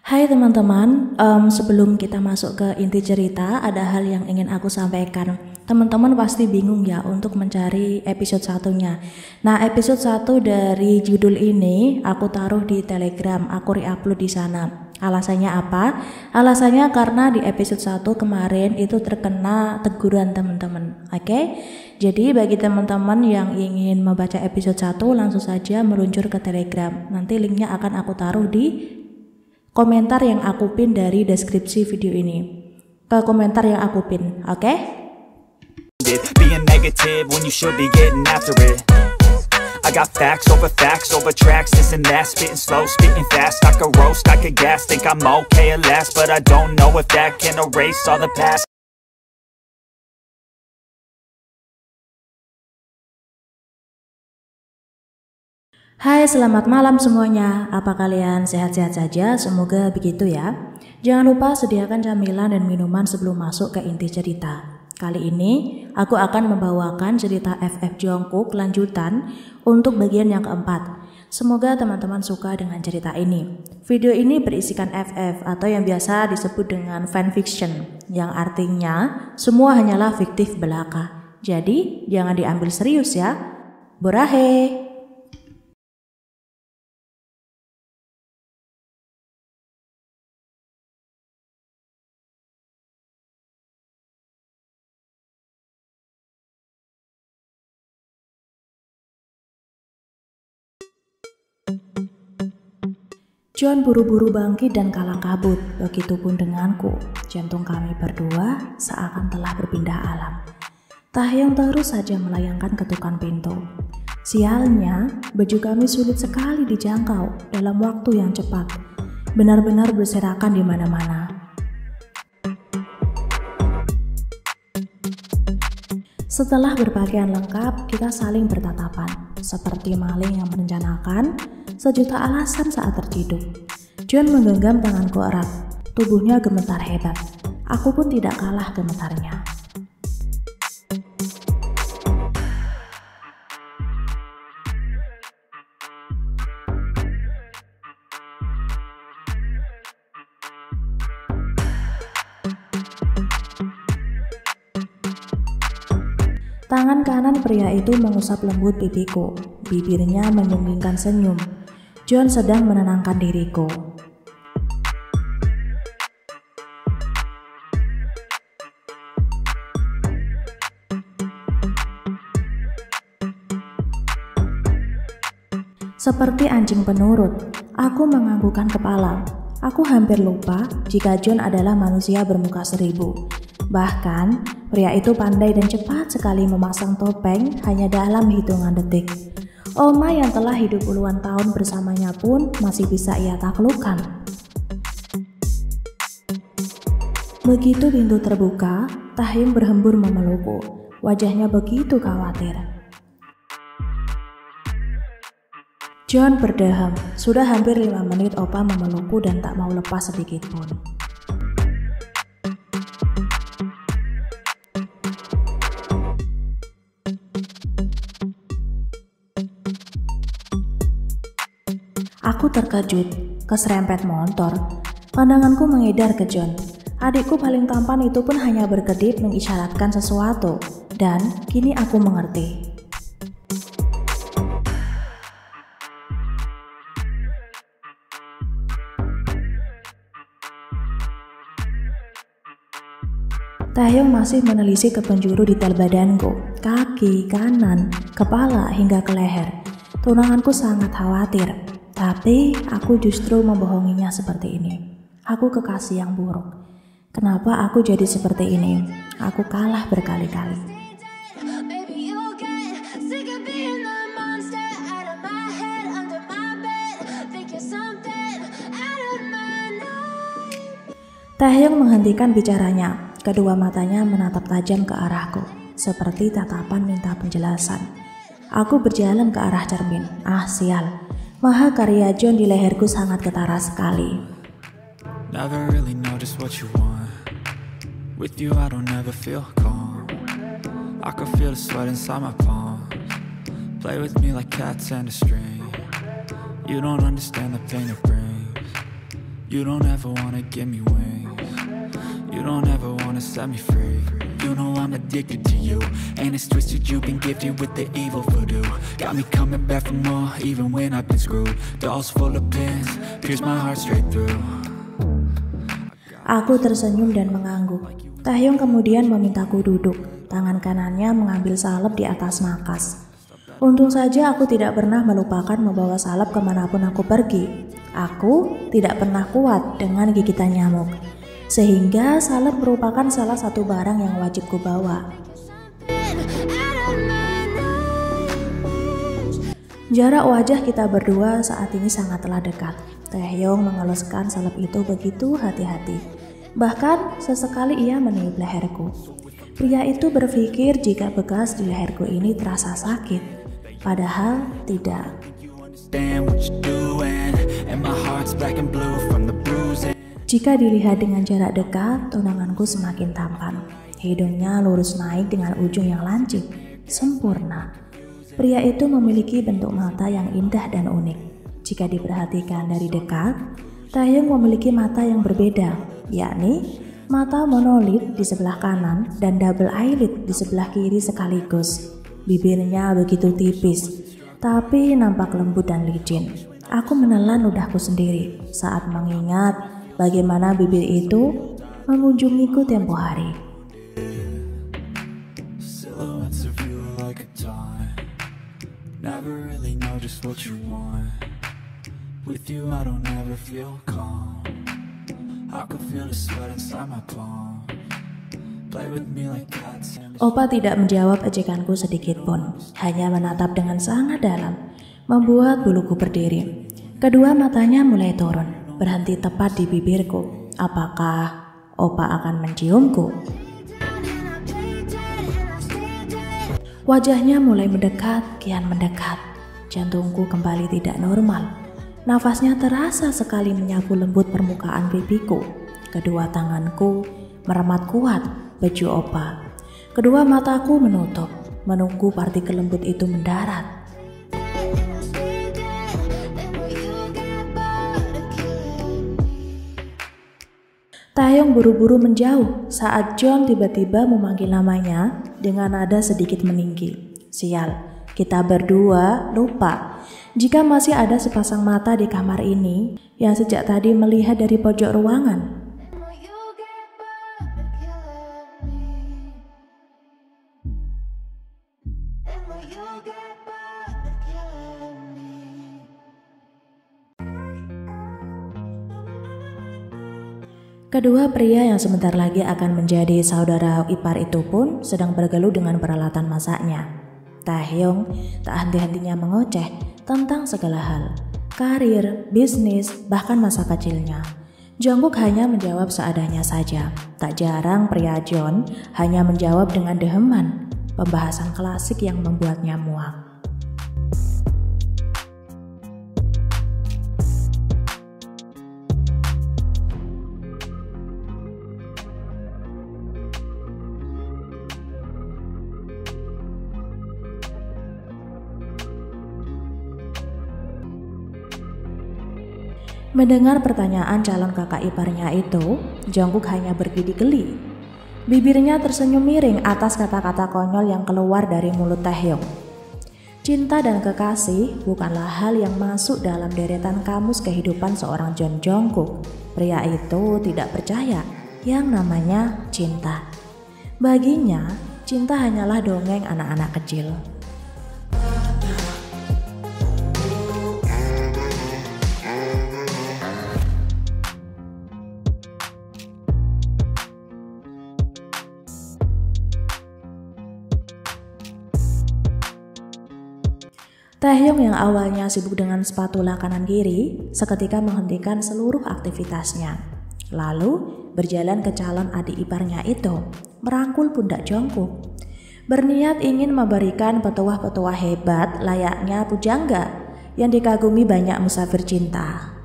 Hai teman-teman, sebelum kita masuk ke inti cerita, ada hal yang ingin aku sampaikan. Teman-teman pasti bingung ya untuk mencari episode satunya. Nah, episode 1 dari judul ini aku taruh di Telegram, aku re-upload di sana. Alasannya apa? Alasannya karena di episode 1 kemarin itu terkena teguran teman-teman. Oke? Jadi bagi teman-teman yang ingin membaca episode 1 langsung saja meluncur ke Telegram. Nanti linknya akan aku taruh di komentar yang aku pin dari deskripsi video ini. Ke komentar yang aku pin, oke? Being negative when you should be getting after it. I got facts over tracks, this and that, spitting slow, spitting fast. I could roast, I could gas, think I'm okay at last, but I don't know if that can erase all the past. Hai, selamat malam semuanya. Apa kalian sehat-sehat saja? Semoga begitu ya. Jangan lupa sediakan camilan dan minuman sebelum masuk ke inti cerita. Kali ini aku akan membawakan cerita FF Jungkook lanjutan untuk bagian yang keempat. Semoga teman-teman suka dengan cerita ini. Video ini berisikan FF atau yang biasa disebut dengan fanfiction, yang artinya semua hanyalah fiktif belaka. Jadi jangan diambil serius ya. Borahe! John buru-buru bangkit dan kalang kabut, begitupun denganku. Jantung kami berdua seakan telah berpindah alam. Taehyung terus saja melayangkan ketukan pintu. Sialnya, baju kami sulit sekali dijangkau dalam waktu yang cepat. Benar-benar berserakan di mana-mana. Setelah berpakaian lengkap, kita saling bertatapan, seperti maling yang merencanakan sejuta alasan saat terciduk. John menggenggam tanganku erat, tubuhnya gemetar hebat. Aku pun tidak kalah gemetarnya. Tangan kanan pria itu mengusap lembut pipiku, bibirnya menyunggingkan senyum. John sedang menenangkan diriku. Seperti anjing penurut, aku menganggukkan kepala. Aku hampir lupa jika John adalah manusia bermuka 1000. Bahkan, pria itu pandai dan cepat sekali memasang topeng hanya dalam hitungan detik. Oma yang telah hidup puluhan tahun bersamanya pun masih bisa ia taklukkan. Begitu pintu terbuka, Taehyung berhembur memelukku. Wajahnya begitu khawatir. John berdeham. Sudah hampir 5 menit Opa memelukku dan tak mau lepas sedikit pun. Aku terkejut, keserempet motor. Pandanganku mengedar ke John. Adikku paling tampan itu pun hanya berkedip mengisyaratkan sesuatu. Dan kini aku mengerti. Taehyung masih menelisik ke penjuru detail badanku, kaki, kanan, kepala hingga ke leher. Tunanganku sangat khawatir. Tapi aku justru membohonginya seperti ini. Aku kekasih yang buruk. Kenapa aku jadi seperti ini? Aku kalah berkali-kali. Taehyung menghentikan bicaranya. Kedua matanya menatap tajam ke arahku, seperti tatapan minta penjelasan. Aku berjalan ke arah cermin. Ah, sial. Mahakarya John di leherku sangat ketara sekali. Never really know just what you want. With you I don't ever feel calm. I can feel the sweat inside my palms. Play with me like cats and a string. You don't understand the pain it brings. You don't ever wanna give me wings. You don't ever wanna set me free. You know I'm addicted to you, and it's twisted, you've been gifted with the evil voodoo. Got me coming back for more, even when I've been screwed. Dolls full of pins, pierce my heart straight through. Aku tersenyum dan mengangguk. Taehyung kemudian memintaku duduk. Tangan kanannya mengambil salep di atas makas. Untung saja aku tidak pernah melupakan membawa salep kemanapun aku pergi. Aku tidak pernah kuat dengan gigitan nyamuk. Sehingga salep merupakan salah satu barang yang wajib kubawa. Jarak wajah kita berdua saat ini sangatlah dekat. Taehyung mengeleskan salep itu begitu hati-hati. Bahkan sesekali ia meniup leherku. Pria itu berpikir jika bekas di leherku ini terasa sakit. Padahal tidak. Jika dilihat dengan jarak dekat, tunanganku semakin tampan. Hidungnya lurus naik dengan ujung yang lancip, sempurna. Pria itu memiliki bentuk mata yang indah dan unik. Jika diperhatikan dari dekat, Taehyung memiliki mata yang berbeda, yakni mata monolit di sebelah kanan dan double eyelid di sebelah kiri sekaligus. Bibirnya begitu tipis, tapi nampak lembut dan licin. Aku menelan ludahku sendiri saat mengingat bagaimana bibir itu mengunjungiku tempo hari. Opa tidak menjawab ejekanku sedikit pun, hanya menatap dengan sangat dalam, membuat buluku berdiri. Kedua matanya mulai turun, berhenti tepat di bibirku. Apakah Opa akan menciumku? Wajahnya mulai mendekat, kian mendekat. Jantungku kembali tidak normal. Nafasnya terasa sekali menyapu lembut permukaan pipiku. Kedua tanganku meremat kuat baju Opa. Kedua mataku menutup, menunggu partikel lembut itu mendarat. Taehyung buru-buru menjauh saat John tiba-tiba memanggil namanya dengan nada sedikit meninggi. Sial, kita berdua lupa jika masih ada sepasang mata di kamar ini yang sejak tadi melihat dari pojok ruangan. Kedua pria yang sebentar lagi akan menjadi saudara ipar itu pun sedang bergelut dengan peralatan masaknya. Taehyung tak henti-hentinya mengoceh tentang segala hal, karir, bisnis, bahkan masa kecilnya. Jungkook hanya menjawab seadanya saja. Tak jarang pria John hanya menjawab dengan deheman, pembahasan klasik yang membuatnya muak. Mendengar pertanyaan calon kakak iparnya itu, Jungkook hanya bergidik geli. Bibirnya tersenyum miring atas kata-kata konyol yang keluar dari mulut Taehyung. Cinta dan kekasih bukanlah hal yang masuk dalam deretan kamus kehidupan seorang John Jungkook. Pria itu tidak percaya yang namanya cinta. Baginya, cinta hanyalah dongeng anak-anak kecil. Taehyung yang awalnya sibuk dengan spatula kanan kiri, seketika menghentikan seluruh aktivitasnya. Lalu berjalan ke calon adik iparnya itu, merangkul pundak Jungkook. Berniat ingin memberikan petuah-petuah hebat layaknya pujangga yang dikagumi banyak musafir cinta.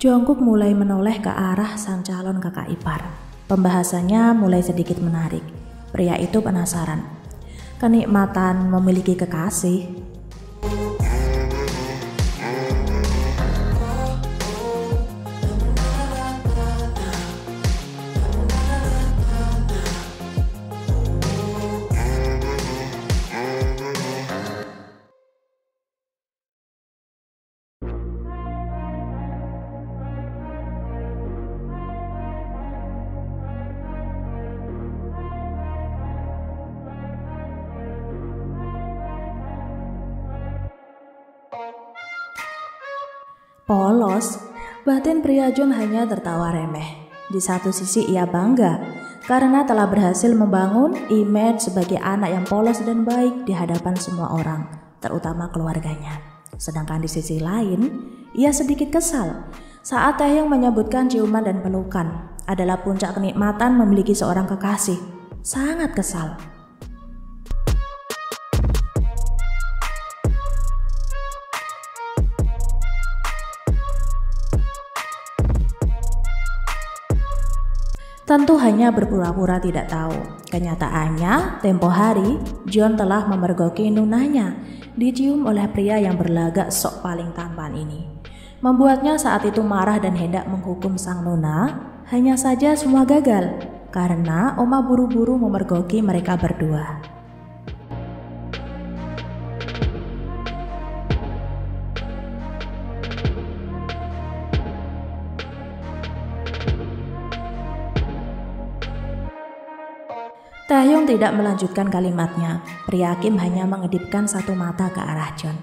Jungkook mulai menoleh ke arah sang calon kakak ipar. Pembahasannya mulai sedikit menarik. Pria itu penasaran. Kenikmatan memiliki kekasih. Polos, batin pria John hanya tertawa remeh. Di satu sisi ia bangga karena telah berhasil membangun image sebagai anak yang polos dan baik di hadapan semua orang, terutama keluarganya. Sedangkan di sisi lain, ia sedikit kesal saat Taehyung menyebutkan ciuman dan pelukan adalah puncak kenikmatan memiliki seorang kekasih. Sangat kesal. Tentu hanya berpura-pura tidak tahu. Kenyataannya, tempo hari, John telah memergoki nunanya, dicium oleh pria yang berlagak sok paling tampan ini. Membuatnya saat itu marah dan hendak menghukum sang nuna, hanya saja semua gagal, karena Oma buru-buru memergoki mereka berdua. Taehyung tidak melanjutkan kalimatnya. Pria Kim hanya mengedipkan satu mata ke arah John.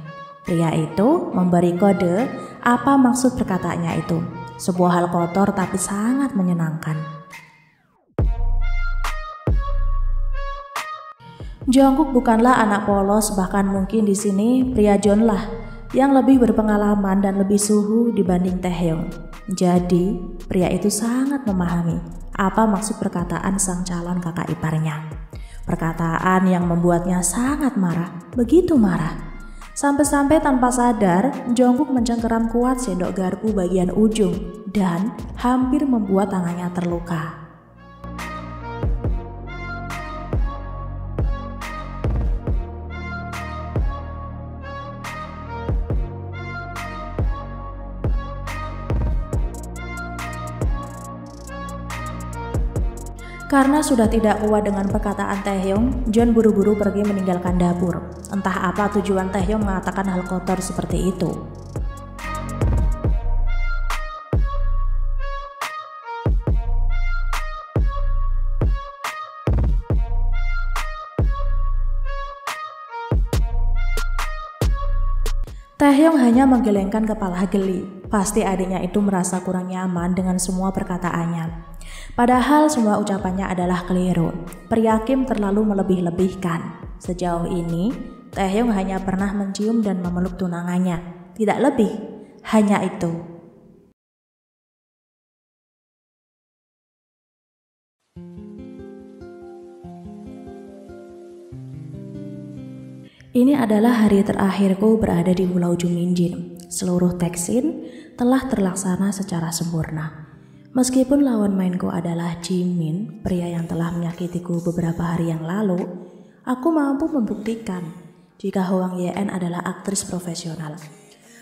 Pria itu memberi kode apa maksud perkataannya itu. Sebuah hal kotor tapi sangat menyenangkan. Jungkook bukanlah anak polos, bahkan mungkin di sini pria John lah yang lebih berpengalaman dan lebih suhu dibanding Taehyung. Jadi, pria itu sangat memahami apa maksud perkataan sang calon kakak iparnya. Perkataan yang membuatnya sangat marah, begitu marah. Sampai-sampai tanpa sadar, Jungkook mencengkeram kuat sendok garpu bagian ujung dan hampir membuat tangannya terluka. Karena sudah tidak kuat dengan perkataan Taehyung, John buru-buru pergi meninggalkan dapur. Entah apa tujuan Taehyung mengatakan hal kotor seperti itu. Taehyung hanya menggelengkan kepala geli. Pasti adiknya itu merasa kurang nyaman dengan semua perkataannya. Padahal semua ucapannya adalah keliru. Pria Kim terlalu melebih-lebihkan. Sejauh ini, Taehyung hanya pernah mencium dan memeluk tunangannya. Tidak lebih, hanya itu. Ini adalah hari terakhirku berada di Pulau Juminjin. Seluruh teksin telah terlaksana secara sempurna. Meskipun lawan mainku adalah Jimin, pria yang telah menyakitiku beberapa hari yang lalu, aku mampu membuktikan jika Hwang Ye-en adalah aktris profesional.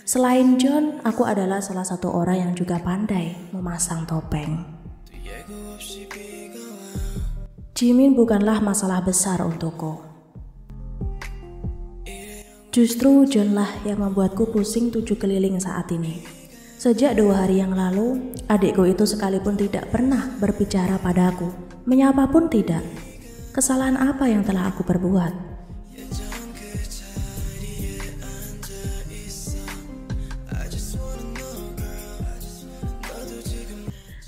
Selain John, aku adalah salah satu orang yang juga pandai memasang topeng. Jimin bukanlah masalah besar untukku. Justru John lah yang membuatku pusing 7 keliling saat ini. Sejak 2 hari yang lalu, adikku itu sekalipun tidak pernah berbicara padaku, menyapa pun tidak. Kesalahan apa yang telah aku perbuat?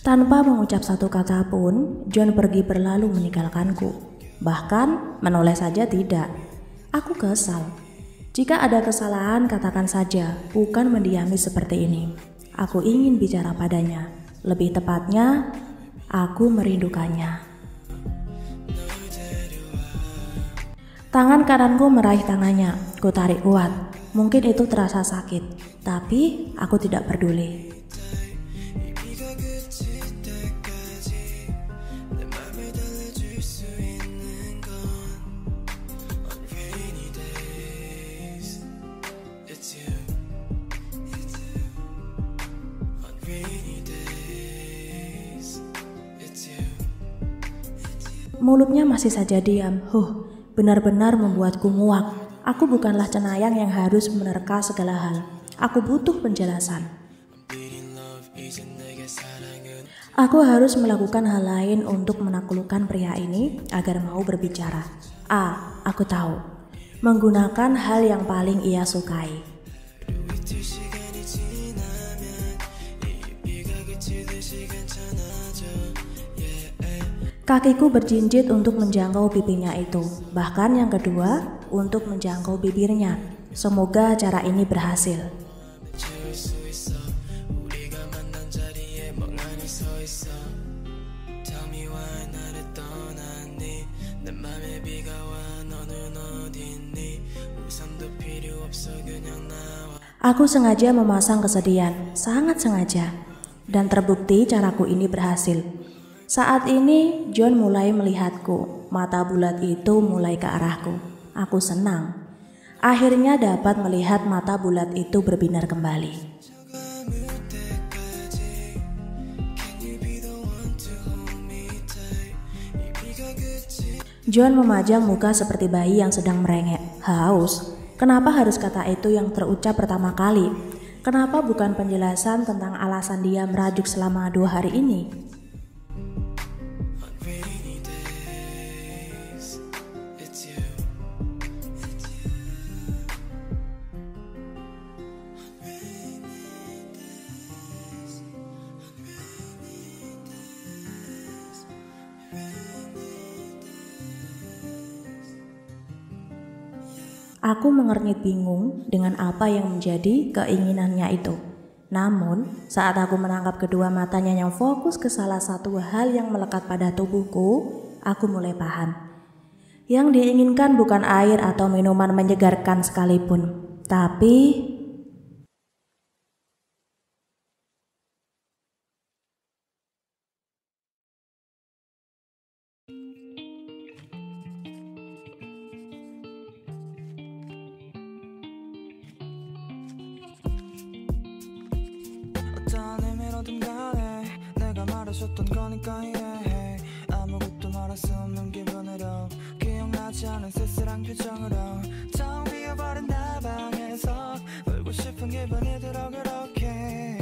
Tanpa mengucap satu kata pun, John pergi berlalu meninggalkanku. Bahkan menoleh saja tidak. Aku kesal. Jika ada kesalahan, katakan saja, bukan mendiami seperti ini. Aku ingin bicara padanya. Lebih tepatnya, aku merindukannya. Tangan kananku meraih tangannya. Ku tarik kuat. Mungkin itu terasa sakit, tapi aku tidak peduli. mulutnya masih saja diam. Benar-benar membuatku muak. Aku bukanlah cenayang yang harus menerka segala hal. Aku butuh penjelasan. Aku harus melakukan hal lain untuk menaklukkan pria ini agar mau berbicara. Aku tahu. Menggunakan hal yang paling ia sukai. Kakiku berjinjit untuk menjangkau pipinya itu. Bahkan yang kedua, untuk menjangkau bibirnya. Semoga cara ini berhasil. Aku sengaja memasang kesedihan, sangat sengaja. Dan terbukti caraku ini berhasil. Saat ini John mulai melihatku, mata bulat itu mulai ke arahku. Aku senang. Akhirnya dapat melihat mata bulat itu berbinar kembali. John memajang muka seperti bayi yang sedang merengek. Haus. Kenapa harus kata itu yang terucap pertama kali? Kenapa bukan penjelasan tentang alasan dia merajuk selama 2 hari ini? Aku mengernyit bingung dengan apa yang menjadi keinginannya itu. Namun, saat aku menangkap kedua matanya yang fokus ke salah satu hal yang melekat pada tubuhku, aku mulai paham. Yang diinginkan bukan air atau minuman menyegarkan sekalipun, tapi 어떤 의미로든 간에 내가 말해줬던 거니까 이해해. 아무것도 말할 수 없는 기분으로 기억나지 않은 쓸쓸한 표정으로 텅 비어버린 나 방에서 울고 싶은 기분이 들어 그렇게